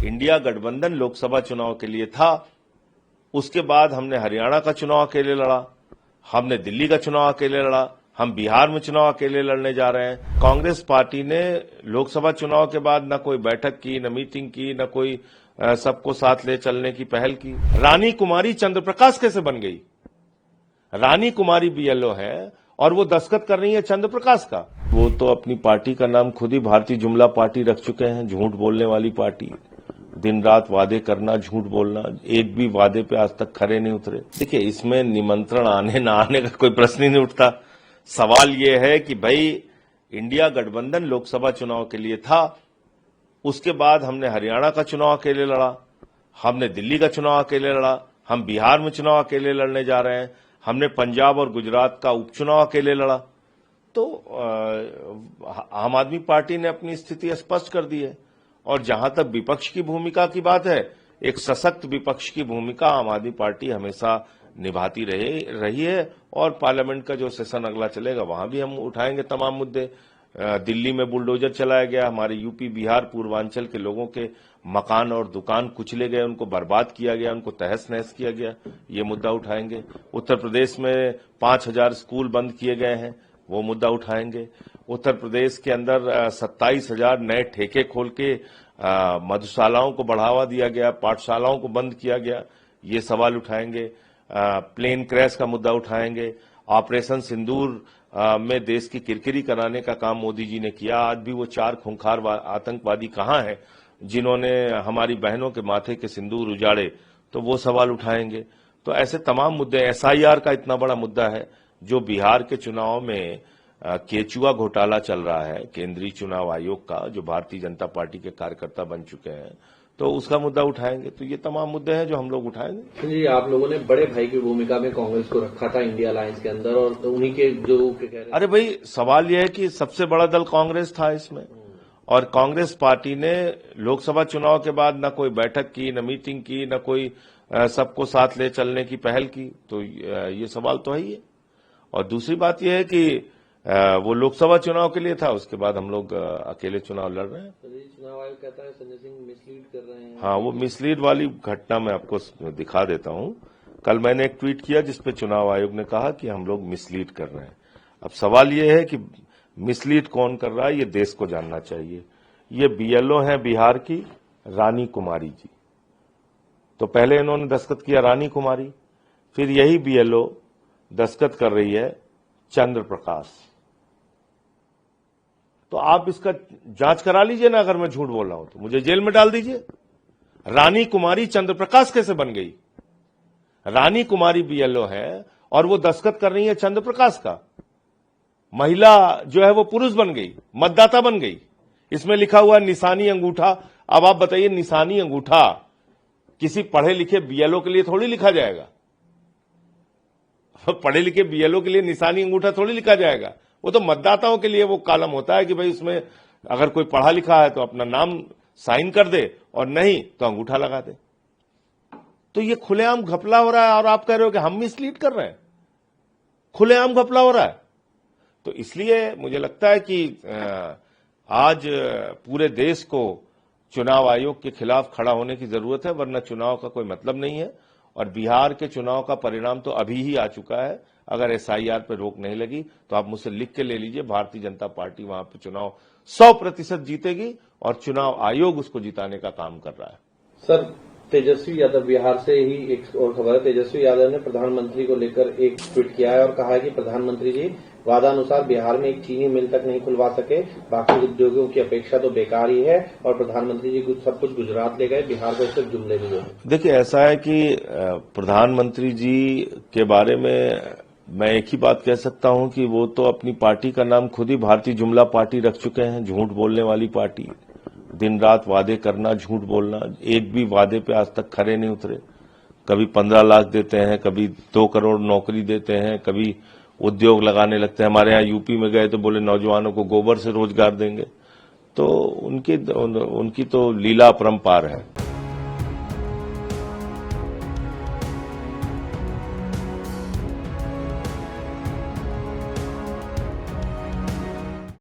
India गठबंधन लोकसभा चुनाव के लिए था, उसके बाद हमने हरियाणा का चुनाव अकेले लड़ा, हमने दिल्ली का चुनाव अकेले लड़ा, हम बिहार में चुनाव अकेले लड़ने जा रहे हैं। कांग्रेस पार्टी ने लोकसभा चुनाव के बाद न कोई बैठक की, न मीटिंग की, न कोई सबको साथ ले चलने की पहल की। रानी कुमारी चंद्रप्रकाश कैसे बन गई? रानी कुमारी बीएलओ है और वो दस्तखत कर रही है चंद्रप्रकाश का। वो तो अपनी पार्टी का नाम खुद ही भारतीय जुमला पार्टी रख चुके हैं, झूठ बोलने वाली पार्टी। दिन रात वादे करना, झूठ बोलना, एक भी वादे पे आज तक खरे नहीं उतरे। देखिए, इसमें निमंत्रण आने ना आने का कोई प्रश्न ही नहीं उठता। सवाल ये है कि भाई इंडिया गठबंधन लोकसभा चुनाव के लिए था, उसके बाद हमने हरियाणा का चुनाव अकेले लड़ा, हमने दिल्ली का चुनाव अकेले लड़ा, हम बिहार में चुनाव अकेले लड़ने जा रहे हैं, हमने पंजाब और गुजरात का उपचुनाव अकेले लड़ा। तो आम आदमी पार्टी ने अपनी स्थिति स्पष्ट कर दी है। और जहां तक विपक्ष की भूमिका की बात है, एक सशक्त विपक्ष की भूमिका आम आदमी पार्टी हमेशा निभाती रही है। और पार्लियामेंट का जो सेशन अगला चलेगा वहां भी हम उठाएंगे तमाम मुद्दे। दिल्ली में बुलडोजर चलाया गया, हमारे यूपी बिहार पूर्वांचल के लोगों के मकान और दुकान कुचले गए, उनको बर्बाद किया गया, उनको तहस नहस किया गया, ये मुद्दा उठाएंगे। उत्तर प्रदेश में 5000 स्कूल बंद किए गए हैं, वो मुद्दा उठाएंगे। उत्तर प्रदेश के अंदर 27,000 नए ठेके खोल के मधुशालाओं को बढ़ावा दिया गया, पाठशालाओं को बंद किया गया, ये सवाल उठाएंगे। प्लेन क्रैश का मुद्दा उठाएंगे। ऑपरेशन सिंदूर में देश की किरकिरी कराने का काम मोदी जी ने किया। आज भी वो 4 खूंखार आतंकवादी कहां हैं जिन्होंने हमारी बहनों के माथे के सिंदूर उजाड़े, तो वो सवाल उठाएंगे। तो ऐसे तमाम मुद्दे, एसआईआर का इतना बड़ा मुद्दा है जो बिहार के चुनाव में केचुआ घोटाला चल रहा है, केंद्रीय चुनाव आयोग का, जो भारतीय जनता पार्टी के कार्यकर्ता बन चुके हैं, तो उसका मुद्दा उठाएंगे। तो ये तमाम मुद्दे हैं जो हम लोग उठाएंगे। जी, आप लोगों ने बड़े भाई की भूमिका में कांग्रेस को रखा था इंडिया अलायंस के अंदर, और उन्हीं के जो कह रहे हैं। अरे भाई, सवाल यह है कि सबसे बड़ा दल कांग्रेस था इसमें, और कांग्रेस पार्टी ने लोकसभा चुनाव के बाद न कोई बैठक की, न मीटिंग की, न कोई सबको साथ ले चलने की पहल की। तो ये सवाल तो है ही है। और दूसरी बात यह है कि वो लोकसभा चुनाव के लिए था, उसके बाद हम लोग अकेले चुनाव लड़ रहे हैं। चुनाव आयोग कहता है संजय सिंह मिसलीड कर रहे हैं। हाँ, वो मिसलीड वाली घटना मैं आपको दिखा देता हूं। कल मैंने एक ट्वीट किया जिसपे चुनाव आयोग ने कहा कि हम लोग मिसलीड कर रहे हैं। अब सवाल ये है कि मिसलीड कौन कर रहा है, ये देश को जानना चाहिए। ये बीएलओ हैं बिहार की रानी कुमारी जी। तो पहले इन्होंने दस्तखत किया रानी कुमारी, फिर यही बीएलओ दस्तखत कर रही है चंद्रप्रकाश। तो आप इसका जांच करा लीजिए ना, अगर मैं झूठ बोल रहा हूं तो मुझे जेल में डाल दीजिए। रानी कुमारी चंद्रप्रकाश कैसे बन गई? रानी कुमारी बीएलओ है और वो दस्तखत कर रही है चंद्रप्रकाश का। महिला जो है वो पुरुष बन गई, मतदाता बन गई। इसमें लिखा हुआ निशानी अंगूठा। अब आप बताइए, निशानी अंगूठा किसी पढ़े लिखे बीएलओ के लिए थोड़ी लिखा जाएगा। पढ़े लिखे बीएलओ के लिए निशानी अंगूठा थोड़ी लिखा जाएगा। वो तो मतदाताओं के लिए वो कॉलम होता है कि भाई उसमें अगर कोई पढ़ा लिखा है तो अपना नाम साइन कर दे, और नहीं तो अंगूठा लगा दे। तो ये खुलेआम घपला हो रहा है, और आप कह रहे हो कि हम मिसलीड कर रहे हैं। खुलेआम घपला हो रहा है। तो इसलिए मुझे लगता है कि आज पूरे देश को चुनाव आयोग के खिलाफ खड़ा होने की जरूरत है, वरना चुनाव का कोई मतलब नहीं है। और बिहार के चुनाव का परिणाम तो अभी ही आ चुका है। अगर एसआईआर पर रोक नहीं लगी तो आप मुझसे लिख के ले लीजिए, भारतीय जनता पार्टी वहां पर चुनाव 100% जीतेगी, और चुनाव आयोग उसको जिताने का काम कर रहा है। सर, तेजस्वी यादव, बिहार से ही एक और खबर है, तेजस्वी यादव ने प्रधानमंत्री को लेकर एक ट्वीट किया है और कहा है कि प्रधानमंत्री जी वादानुसार बिहार में एक चीनी मिल तक नहीं खुलवा सके, बाकी उद्योगों की अपेक्षा तो बेकार ही है, और प्रधानमंत्री जी सब कुछ गुजरात ले गए, बिहार को सिर्फ जुमले में गए। देखिए, ऐसा है कि प्रधानमंत्री जी के बारे में मैं एक ही बात कह सकता हूं कि वो तो अपनी पार्टी का नाम खुद ही भारतीय जुमला पार्टी रख चुके हैं, झूठ बोलने वाली पार्टी। दिन रात वादे करना, झूठ बोलना, एक भी वादे पे आज तक खरे नहीं उतरे। कभी 15 लाख देते हैं, कभी 2 करोड़ नौकरी देते हैं, कभी उद्योग लगाने लगते हैं। हमारे यहाँ यूपी में गए तो बोले नौजवानों को गोबर से रोजगार देंगे। तो उनकी तो लीला अपरंपार है।